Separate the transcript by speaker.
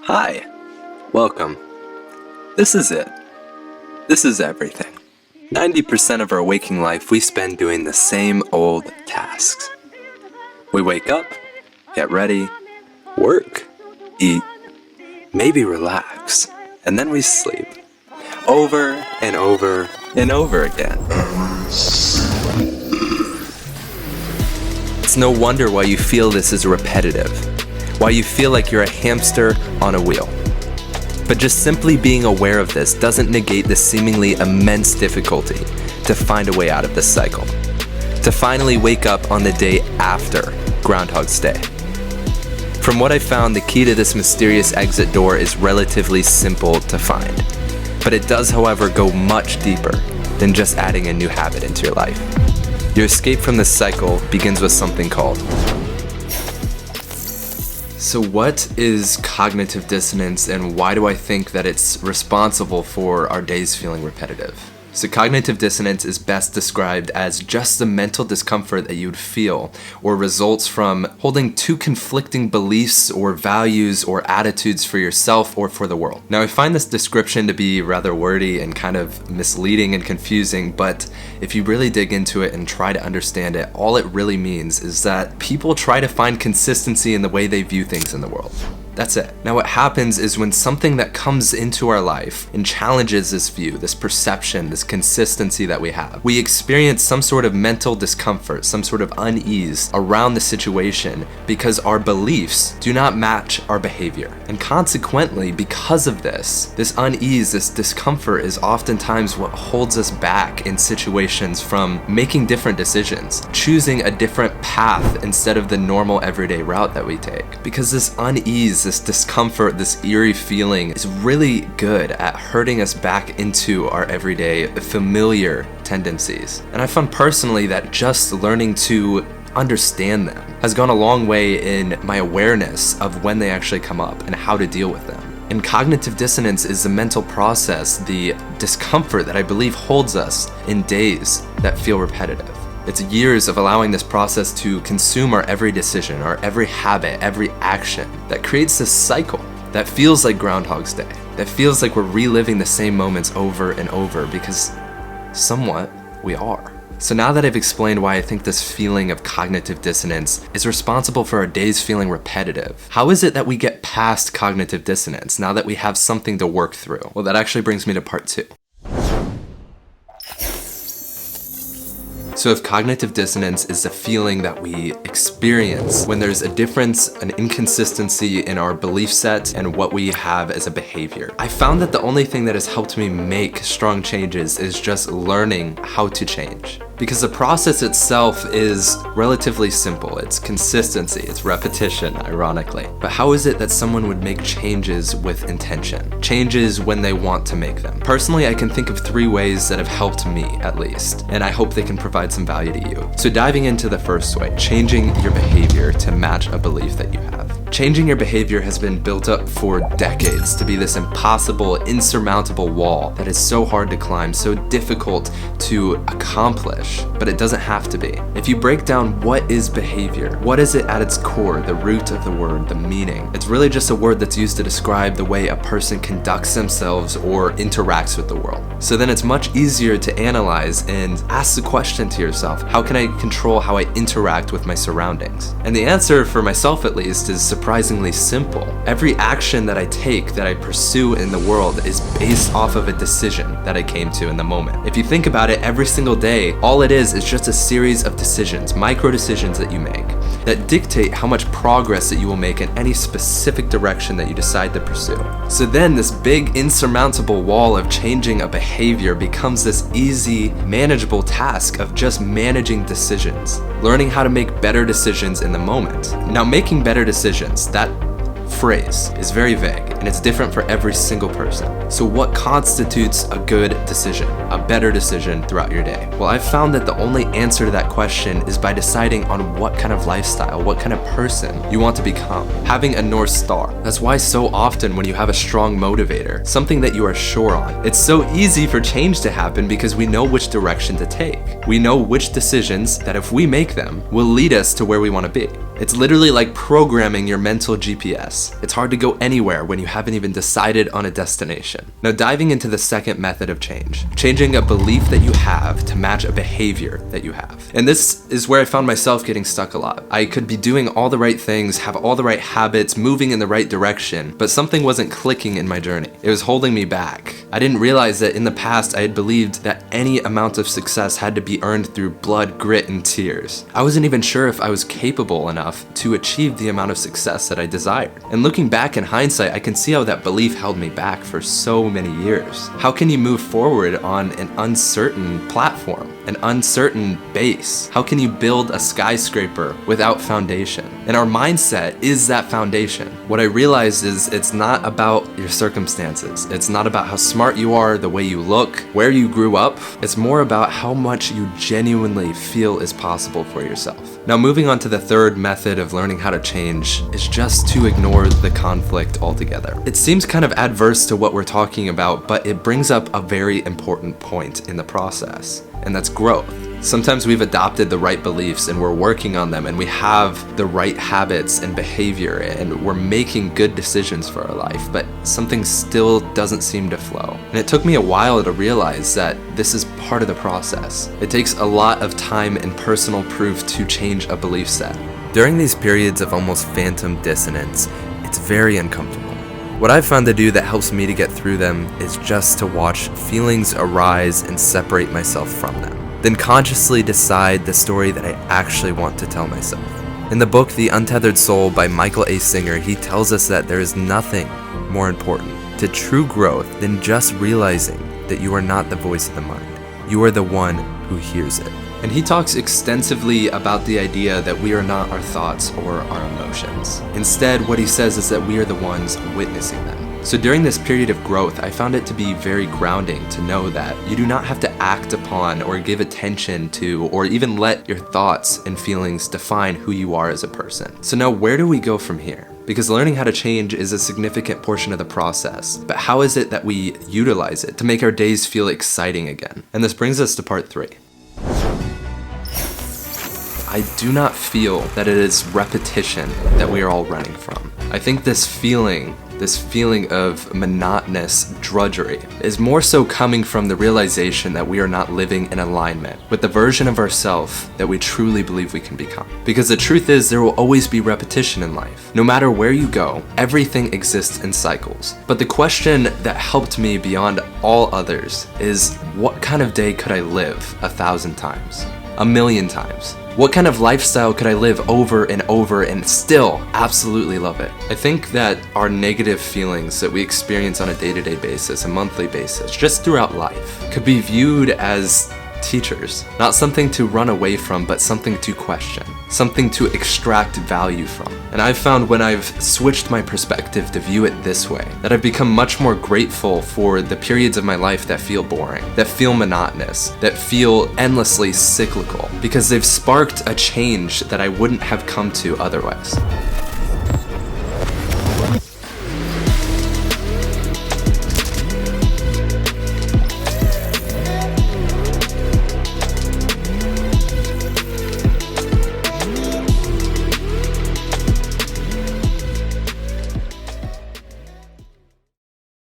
Speaker 1: Hi, welcome. This is it. This is everything. 90% of our waking life we spend doing the same old tasks. We wake up, get ready, work, eat, maybe relax, and then we sleep. Over and over and over again. It's no wonder why you feel this is repetitive, why you feel like you're a hamster on a wheel. But just simply being aware of this doesn't negate the seemingly immense difficulty to find a way out of this cycle, to finally wake up on the day after Groundhog's Day. From what I found, the key to this mysterious exit door is relatively simple to find, but it does, however, go much deeper than just adding a new habit into your life. Your escape from this cycle begins with something called. So what is cognitive dissonance, and why do I think that it's responsible for our days feeling repetitive? So cognitive dissonance is best described as just the mental discomfort that you would feel or results from holding two conflicting beliefs or values or attitudes for yourself or for the world. Now, I find this description to be rather wordy and kind of misleading and confusing, but if you really dig into it and try to understand it, all it really means is that people try to find consistency in the way they view things in the world. That's it. Now what happens is when something that comes into our life and challenges this view, this perception, this consistency that we have, we experience some sort of mental discomfort, some sort of unease around the situation because our beliefs do not match our behavior. And consequently, because of this unease, this discomfort is oftentimes what holds us back in situations from making different decisions, choosing a different path instead of the normal everyday route that we take. Because this unease, this discomfort, this eerie feeling is really good at hurting us back into our everyday familiar tendencies. And I found personally that just learning to understand them has gone a long way in my awareness of when they actually come up and how to deal with them. And cognitive dissonance is the mental process, the discomfort that I believe holds us in days that feel repetitive. It's years of allowing this process to consume our every decision, our every habit, every action that creates this cycle that feels like Groundhog's Day, that feels like we're reliving the same moments over and over because somewhat we are. So now that I've explained why I think this feeling of cognitive dissonance is responsible for our days feeling repetitive, how is it that we get past cognitive dissonance now that we have something to work through? Well, that actually brings me to part 2. So if cognitive dissonance is the feeling that we experience when there's a difference, an inconsistency in our belief set and what we have as a behavior, I found that the only thing that has helped me make strong changes is just learning how to change. Because the process itself is relatively simple. It's consistency, it's repetition, ironically. But how is it that someone would make changes with intention? Changes when they want to make them? Personally, I can think of 3 ways that have helped me, at least, and I hope they can provide some value to you. So diving into the first way, changing your behavior to match a belief that you have. Changing your behavior has been built up for decades to be this impossible, insurmountable wall that is so hard to climb, so difficult to accomplish, but it doesn't have to be. If you break down what is behavior, what is it at its core, the root of the word, the meaning, it's really just a word that's used to describe the way a person conducts themselves or interacts with the world. So then it's much easier to analyze and ask the question to yourself, how can I control how I interact with my surroundings? And the answer, for myself at least, is surprisingly simple. Every action that I take, that I pursue in the world, is based off of a decision that I came to in the moment. If you think about it, every single day, all it is just a series of decisions, micro decisions that you make, that dictate how much progress that you will make in any specific direction that you decide to pursue. So then this big insurmountable wall of changing a behavior becomes this easy, manageable task of just managing decisions, learning how to make better decisions in the moment. Now, making better decisions, that phrase is very vague and it's different for every single person. So what constitutes a good decision, a better decision throughout your day? Well, I've found that the only answer to that question is by deciding on what kind of lifestyle, what kind of person you want to become, having a North Star. That's why so often when you have a strong motivator, something that you are sure on, it's so easy for change to happen because we know which direction to take. We know which decisions that if we make them will lead us to where we want to be. It's literally like programming your mental GPS. It's hard to go anywhere when you haven't even decided on a destination. Now, diving into the second method of change, changing a belief that you have to match a behavior that you have. And this is where I found myself getting stuck a lot. I could be doing all the right things, have all the right habits, moving in the right direction, but something wasn't clicking in my journey. It was holding me back. I didn't realize that in the past I had believed that any amount of success had to be earned through blood, grit, and tears. I wasn't even sure if I was capable enough to achieve the amount of success that I desired. And looking back in hindsight, I can see how that belief held me back for so many years. How can you move forward on an uncertain platform, an uncertain base? How can you build a skyscraper without foundation? And our mindset is that foundation. What I realized is it's not about your circumstances. It's not about how smart you are, the way you look, where you grew up. It's more about how much you genuinely feel is possible for yourself. Now, moving on to the third method of learning how to change is just to ignore the conflict altogether. It seems kind of adverse to what we're talking about, but it brings up a very important point in the process, and that's growth. Sometimes we've adopted the right beliefs and we're working on them and we have the right habits and behavior and we're making good decisions for our life, but something still doesn't seem to flow. And it took me a while to realize that this is part of the process. It takes a lot of time and personal proof to change a belief set. During these periods of almost phantom dissonance, it's very uncomfortable. What I've found to do that helps me to get through them is just to watch feelings arise and separate myself from them. Then consciously decide the story that I actually want to tell myself. In the book, The Untethered Soul by Michael A. Singer, he tells us that there is nothing more important to true growth than just realizing that you are not the voice of the mind. You are the one who hears it. And he talks extensively about the idea that we are not our thoughts or our emotions. Instead, what he says is that we are the ones witnessing them. So during this period of growth, I found it to be very grounding to know that you do not have to act upon or give attention to or even let your thoughts and feelings define who you are as a person. So now where do we go from here? Because learning how to change is a significant portion of the process, but how is it that we utilize it to make our days feel exciting again? And this brings us to part 3. I do not feel that it is repetition that we are all running from. I think this feeling of monotonous drudgery is more so coming from the realization that we are not living in alignment with the version of ourselves that we truly believe we can become. Because the truth is, there will always be repetition in life. No matter where you go, everything exists in cycles. But the question that helped me beyond all others is, what kind of day could I live 1,000 times? 1,000,000 times? What kind of lifestyle could I live over and over and still absolutely love it? I think that our negative feelings that we experience on a day-to-day basis, a monthly basis, just throughout life, could be viewed as teachers. Not something to run away from, but something to question, something to extract value from. And I've found when I've switched my perspective to view it this way, that I've become much more grateful for the periods of my life that feel boring, that feel monotonous, that feel endlessly cyclical, because they've sparked a change that I wouldn't have come to otherwise.